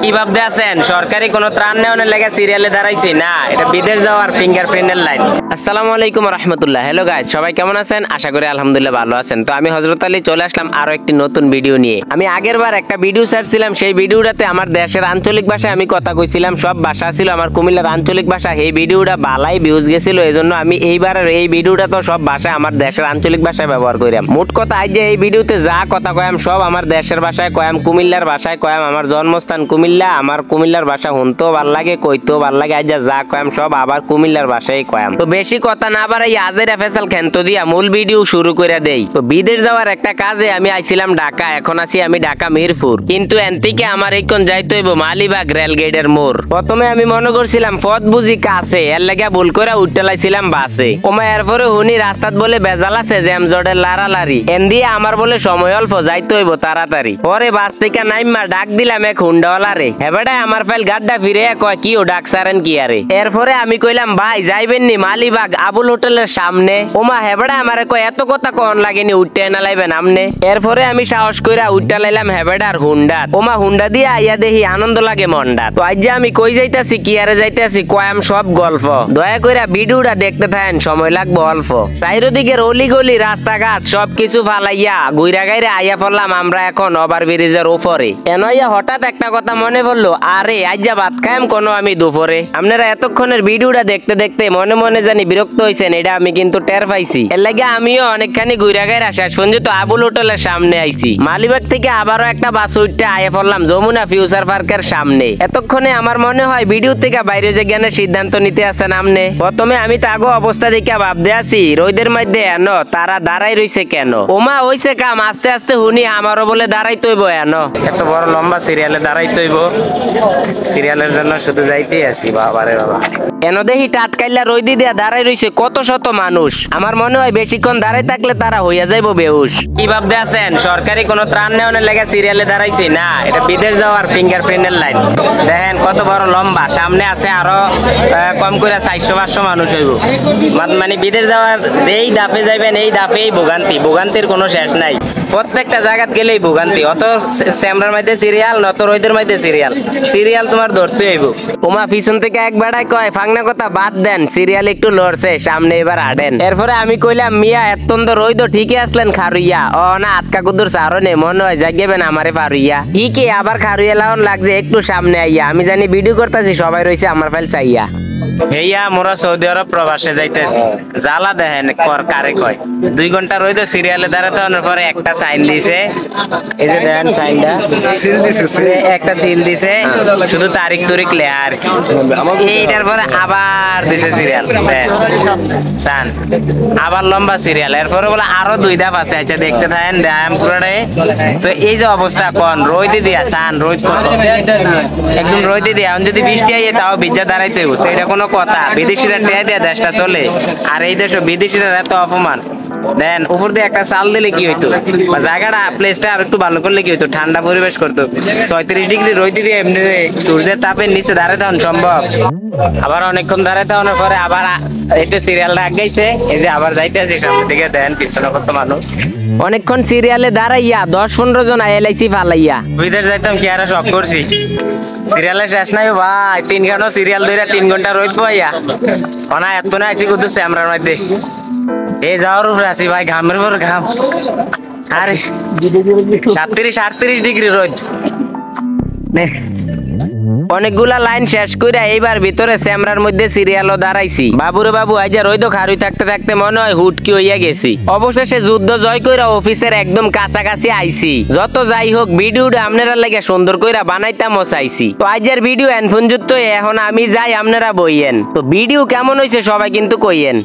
কি ভাবতে আছেন সরকারি কোনো ত্রাণ নেওয়ার লেগে সিরিয়ালে দাঁড়াইছি না, এটা বিদেশ যাওয়ার ফিঙ্গারপ্রিন্টের লাইন। আসসালামু আলাইকুম রাহমাতুল্লাহ। হ্যালো গাইস, সবাই কেমন আছেন? আশা করি আলহামদুলিল্লাহ ভালো আছেন। তো আমি হযরত আলী চলে আসলাম আরো একটি নতুন ভিডিও নিয়ে। আমি আগের বার একটা ভিডিও ছাড়ছিলাম, সেই ভিডিওটাতে আমার দেশের আঞ্চলিক ভাষায় আমি কথা কইছিলাম, সব ভাষা ছিল আমার কুমিল্লার আঞ্চলিক ভাষা। এই ভিডিওটা বালাই ভিউজ গেছিল, এজন্য আমি এইবারের এই ভিডিওটা তো সব ভাষায় আমার দেশের আঞ্চলিক ভাষায় ব্যবহার করিলাম। মোট কথা আজ যে এই ভিডিওতে যা কথা কয়াম সব আমার দেশের ভাষায় কয়াম, কুমিল্লার ভাষায় কয়াম। আমার জন্মস্থান কুমিল্লা, আমার কুমিল্লার ভাষা শুনতেও ভাল লাগে, কইতেও ভাল লাগে। আজ যা কয়াম সব আবার কুমিল্লার ভাষায় কয়াম। তো বেশি কথা না বাড়াই আজের ফেসাল খেন্ত দিয়া মূল ভিডিও শুরু করে দেই। তো বিদেশ যাওয়ার একটা কাজে আমি আইছিলাম ঢাকা, এখন আছি আমি ঢাকা মিরপুর। কিন্তু এন থেকে আমার এইখন যাইতে হইব মালিবাগ রেলগেটের মোড়। প্রথমে আমি মনে করছিলাম পথ বুঝি কাছে, এর লাগা ভুল করে উঠতে লাইছিলাম বাসে। ওমা এরপরে হুনি রাস্তাত বলে বেজাল আছে, জ্যাম জটের লারালারি। এন দিয়ে আমার বলে সময় অল্প, যাইতে হইব তাড়াতাড়ি। পরে বাস থেকে নাইমা ডাক দিলাম এক হুন্ডাওয়ালারে। হেবেডায় আমার ফাইল গাড্ডা ফিরে কয় কি ও ডাক সারেন কি আরে। এরপরে আমি কইলাম ভাই যাইবেন নি মালিবাগ আবুল হোটেলের সামনে। ওমা হেবেডা আমারে কয় এত কথা কোন লাগেনি, উঠতে না লাইবেন আমনে। এরপরে আমি সাহস কইরা উঠতে লাইলাম হেবেডার হুন্ডা। ওমা হুন্ডা দিয়ে আইয়া দেখি আনন্দ লাগে মনটা। তো আজ যে আমি কই যাইতাছি কি আরে যাইতাছি কয়াম সব গল্প। দয়া কইরা ভিডিওটা দেখতে থাকেন, সময় লাগবে অল্প। চাইরদিকের অলি গলি রাস্তাঘাট সবকিছু ফালাইয়া গুইরা গাইরা আইয়া পড়লাম আমরা এখন ওভার ব্রিজের উপরে। এনইয়া হঠাৎ একটা কথা মনে পড়লো, আরে আজ যা ভাত খাইম কোনো আমি দুপুরে। আপনারা এতক্ষণের ভিডিওটা দেখতে দেখতে মনে মনে জানি বিরক্ত হইছেন, এটা আমি কিন্তু টের পাইছি। এর লাগে আমিও অনেকখানি গুইরা গাইরা শেষ পর্যন্ত আবুল হোটেলের সামনে আইছি। মালিবাগ থেকে আবারও একটা বাস উঠতে আইয়া পড়লাম যমুনা ফিউচার পার্কের সামনে। এতক্ষণে আমার মনে হয় ভিডিও থেকে বাইরে যে জ্ঞানের সিদ্ধান্ত নিতে আছেন আমনে। প্রথমে আমি তাগো অবস্থা দেখে ভাবতে আছি রোদের মধ্যে এন তারা দাঁড়াই রইছে কেন। ওমা হইছে কাম, আস্তে আস্তে হুনি আমারও বলে দাঁড়াইতে হইব এন। এত বড় লম্বা সিরিয়ালে দাঁড়াইতে হইব, সিরিয়ালের জন্য শুধু যাইতেই আছি বাবারে বাবা। এন দেখি টাটকাইলা রইদি দিয়া দাঁড়াই রইছে কত শত মানুষ। আমার মনে হয় বেশিক্ষণ দাঁড়াই থাকলে তারা হইয়া যাইবো বেহুশ। কি ভাবতে আছেন সরকারি কোনো ত্রাণ নেওয়ার লেগে সিরিয়ালে দাঁড়াইছি না, এটা বিদেশ যাওয়ার ফিঙ্গারপ্রিন্টের লাইন। দেখেন কত বড় লম্বা, সামনে আছে আরো কম করে 400-500 মানুষ হইব। মানে বিদেশ যাওয়ার যেই দাফে যাইবেন এই দাফেই ভোগান্তি, ভোগান্তির কোনো শেষ নাই। প্রত্যেকটা জায়গাত গেলেই ভোগান্তি, অত স্যামরার মধ্যে সিরিয়াল, নত রোদের মধ্যে সিরিয়াল, সিরিয়াল তোমার ধরতে হইব। ওমা পিছন থেকে এক বেড়ায় কয় ফাংনা কথা বাদ দেন, সিরিয়াল একটু লড়ছে সামনে এবার আডেন। এরপরে আমি কইলাম মিয়া এতন্দ রইদ ঠিকই আসলেন খারুইয়া। ও না আতকা কুদুর সারনে মনে হয় জাগেবেন আমারে পারুইয়া। ঠিকই আবার খারুইয়া লাউন লাগছে একটু সামনে আইয়া। আমি জানি ভিডিও করতেছি, সবাই রইছে আমার ফাইল চাইয়া। হেইয়া মোরা সৌদি আরব প্রবাসে যাইতেছি, জ্বালা দেখেন কারে কয়। 2 ঘন্টা রইদ সিরিয়ালে দাঁড়াতে হওয়ার পরে একটা সাইন দিছে, এই যে দেখেন সাইনটা সিল দিছে, একটা সিল দিছে, শুধু তারিখ তুরিখ লে আর এইটার পরে আবার দিছে সিরিয়াল সান, আবার লম্বা সিরিয়াল। এরপরে বলে আরো 2 ধাপ আছে। আচ্ছা দেখতে থাকেন দেখাম পুরোটাই। তো এই যে অবস্থা কোন রইদি দিয়া সান, রোদ একদম রইদি দিয়া। যদি বৃষ্টি আইয়ে তাও ভিজা দাঁড়াইতে হইব। এটা কোনো কথা? বিদেশিরা টেয়া দিয়া দেশটা চলে, আর এই দেশে বিদেশিরা এত অপমান। দেন উপর দিয়ে একটা চাল দিলে কি হইতো, বা জায়গাটা প্লেসটা আর একটু ভালো করলে কি হইতো, ঠান্ডা পরিবেশ করতো। 36 ডিগ্রি রোদ দিয়ে এমনি সূর্যের তাপের নিচে দাঁড়াতে হন সম্ভব? আবার অনেকক্ষণ দাঁড়াতে হওয়ার পরে আবার একটু সিরিয়ালটা আগাইছে, এই যে আবার যাইতে আছে সামনে দিকে। দেন পিছনে কত মানুষ। অনেকক্ষণ সিরিয়ালে দাঁড়াইয়া 10-15 জন আইলাইছি ফালাইয়া। বিদেশ যাইতাম কি আর শখ করছি, সিরিয়ালে শেষ নাই ভাই। 3 ঘন্টা সিরিয়াল ধরে 3 ঘন্টা রোদ পাইয়া অনা এত না আছি কুদু স্যামরার মধ্যে। এই যাওয়ার উপরে আছি ভাই, ঘামের পর ঘাম। আরে 37-38 ডিগ্রি রোদ। অনেকগুলা লাইন শেষ কইরা এইবার ভিতরে স্যামরার মধ্যে সিরিয়ালও দাঁড়াইছি। বাবুরে বাবু আইজা রইদ খারুই থাকতে থাকতে মনে হয় হুটকি হইয়া গেছি। অবশেষে যুদ্ধ জয় কইরা অফিসের একদম কাছাকাছি আইছি। যত যাই হোক ভিডিওটা আপনারা লাগে সুন্দর কইরা বানাইতামও চাইছি। তো আইজার ভিডিও এনফোন যুক্ত, এখন আমি যাই আপনারা বইয়েন। তো ভিডিও কেমন হইছে সবাই কিন্তু কইয়েন।